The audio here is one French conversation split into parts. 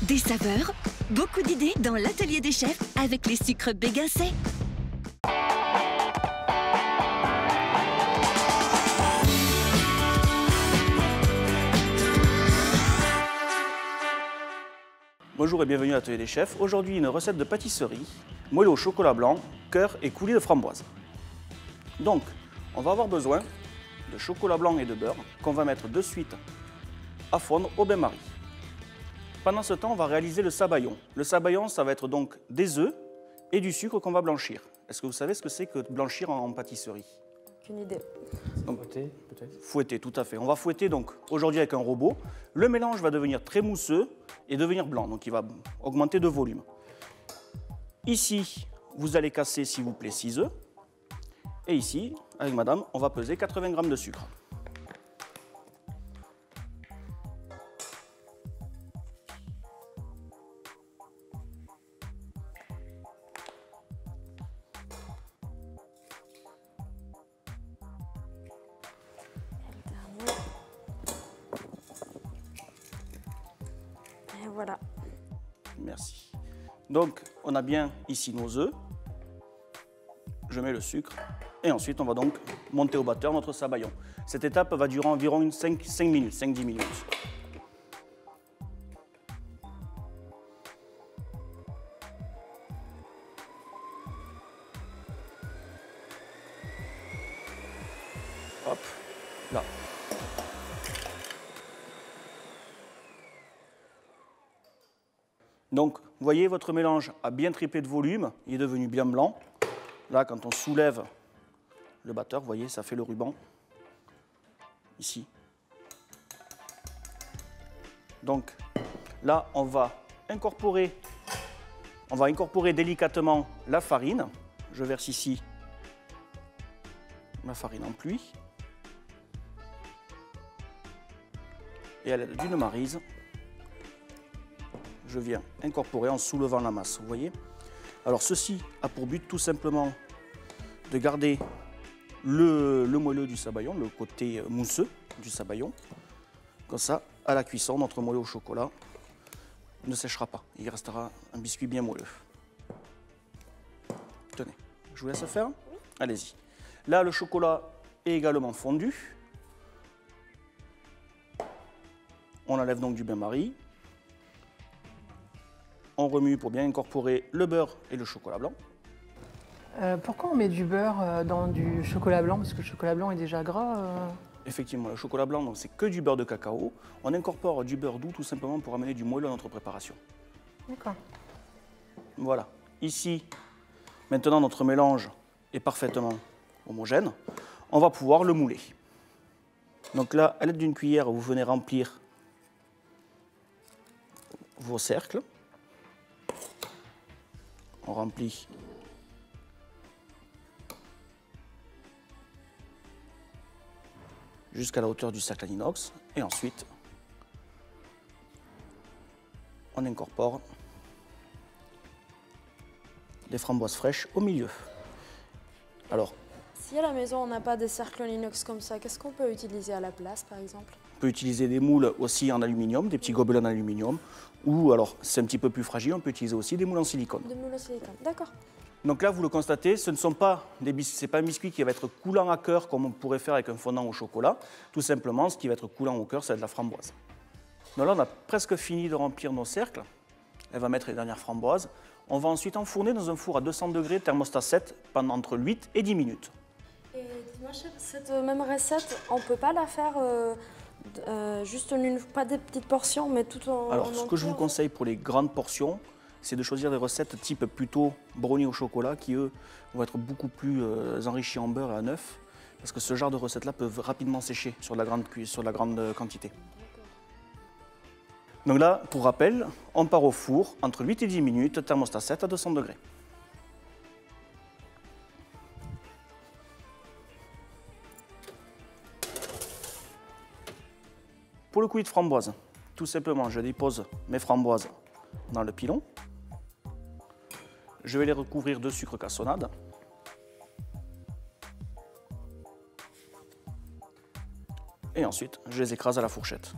Des saveurs, beaucoup d'idées dans l'atelier des chefs avec les sucres Béguincet. Bonjour et bienvenue à l'atelier des chefs. Aujourd'hui, une recette de pâtisserie, moelleux au chocolat blanc, cœur et coulis de framboise. Donc, on va avoir besoin de chocolat blanc et de beurre qu'on va mettre de suite à fondre au bain-marie. Pendant ce temps, on va réaliser le sabayon. Le sabayon, ça va être donc des œufs et du sucre qu'on va blanchir. Est-ce que vous savez ce que c'est que blanchir en pâtisserie? Aucune idée. Donc, Fouetter, peut-être? Fouetter, tout à fait. On va fouetter donc aujourd'hui avec un robot. Le mélange va devenir très mousseux et devenir blanc, donc il va augmenter de volume. Ici, vous allez casser, s'il vous plaît, 6 œufs. Et ici, avec madame, on va peser 80 g de sucre. Et voilà. Merci. Donc, on a bien ici nos œufs. Je mets le sucre. Et ensuite, on va donc monter au batteur notre sabayon. Cette étape va durer environ 5 minutes, 5-10 minutes. Hop, là. Donc, vous voyez, votre mélange a bien triplé de volume, il est devenu bien blanc. Là, quand on soulève le batteur, vous voyez, ça fait le ruban, ici. Donc, là, on va incorporer délicatement la farine. Je verse ici ma farine en pluie. Et à l'aide d'une maryse, je viens incorporer en soulevant la masse, vous voyez. Alors ceci a pour but tout simplement de garder le moelleux du sabayon, le côté mousseux du sabayon. Comme ça, à la cuisson, notre moelleux au chocolat ne séchera pas. Il restera un biscuit bien moelleux. Tenez, je vous laisse faire. Allez-y. Là, le chocolat est également fondu. On enlève donc du bain-marie. On remue pour bien incorporer le beurre et le chocolat blanc. Pourquoi on met du beurre dans du chocolat blanc? Parce que le chocolat blanc est déjà gras. Effectivement, le chocolat blanc, c'est que du beurre de cacao. On incorpore du beurre doux tout simplement pour amener du moelleux à notre préparation. D'accord. Voilà. Ici, maintenant notre mélange est parfaitement homogène. On va pouvoir le mouler. Donc là, à l'aide d'une cuillère, vous venez remplir vos cercles. On remplit jusqu'à la hauteur du cercle en inox et ensuite on incorpore les framboises fraîches au milieu. Alors, Si à la maison on n'a pas des cercles en inox comme ça, qu'est-ce qu'on peut utiliser à la place par exemple? on peut utiliser des moules aussi en aluminium, des petits gobelets en aluminium, ou alors c'est un petit peu plus fragile, on peut utiliser aussi des moules en silicone. Des moules en silicone, d'accord. Donc là, vous le constatez, ce ne sont pas c'est pas un biscuit qui va être coulant à cœur comme on pourrait faire avec un fondant au chocolat. Tout simplement, ce qui va être coulant au cœur, c'est de la framboise. Donc là, on a presque fini de remplir nos cercles. Elle va mettre les dernières framboises. On va ensuite enfourner dans un four à 200 degrés, thermostat 7, pendant entre 8 et 10 minutes. Et dis-moi chef, cette même recette, on ne peut pas la faire juste pas des petites portions, mais tout en Alors, ce que je vous entière. conseille pour les grandes portions, c'est de choisir des recettes type plutôt brownie au chocolat qui, eux, vont être beaucoup plus enrichis en beurre et en œuf, parce que ce genre de recettes-là peuvent rapidement sécher sur la grande quantité. Donc là, pour rappel, on part au four entre 8 et 10 minutes, thermostat 7 à 200 degrés. Pour le coulis de framboise, tout simplement, je dépose mes framboises dans le pilon. Je vais les recouvrir de sucre cassonade. Et ensuite, je les écrase à la fourchette.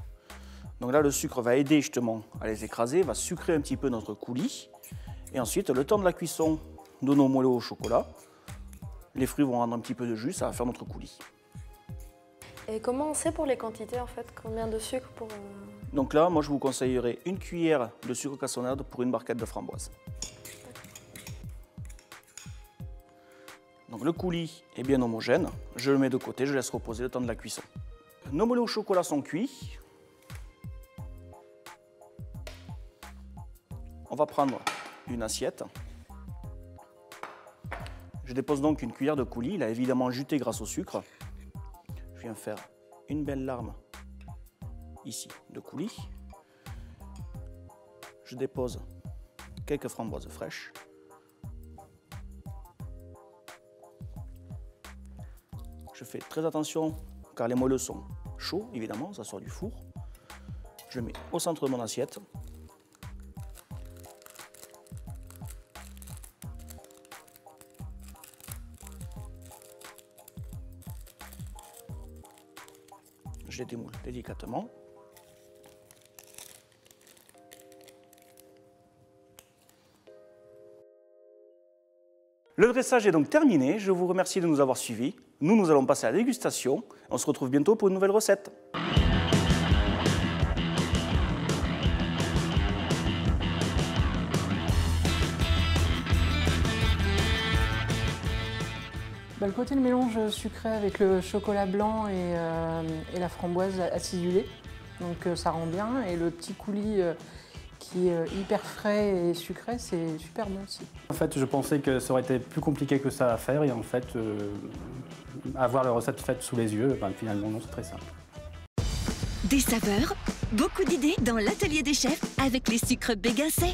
Donc là, le sucre va aider justement à les écraser, va sucrer un petit peu notre coulis. Et ensuite, le temps de la cuisson de nos moelleux au chocolat, les fruits vont rendre un petit peu de jus, ça va faire notre coulis. Et comment on sait pour les quantités en fait? Combien de sucre pour... Donc là, moi je vous conseillerais une cuillère de sucre cassonade pour une barquette de framboises. Donc le coulis est bien homogène, je le mets de côté, je laisse reposer le temps de la cuisson. Nos moelleux au chocolat sont cuits. On va prendre une assiette. Je dépose donc une cuillère de coulis, il a évidemment juté grâce au sucre. Je viens faire une belle larme ici de coulis. Je dépose quelques framboises fraîches. Je fais très attention car les moelleux sont chauds, évidemment, ça sort du four. Je mets au centre de mon assiette. Je les démoule délicatement. Le dressage est donc terminé. Je vous remercie de nous avoir suivis. Nous allons passer à la dégustation. On se retrouve bientôt pour une nouvelle recette. Le côté de mélange sucré avec le chocolat blanc et la framboise acidulée, donc ça rend bien. Et le petit coulis qui est hyper frais et sucré, c'est super bon aussi. En fait, je pensais que ça aurait été plus compliqué que ça à faire et en fait, avoir la recette faite sous les yeux, ben, finalement non, c'est très simple. Des saveurs, beaucoup d'idées dans l'atelier des chefs avec les sucres Béguin C.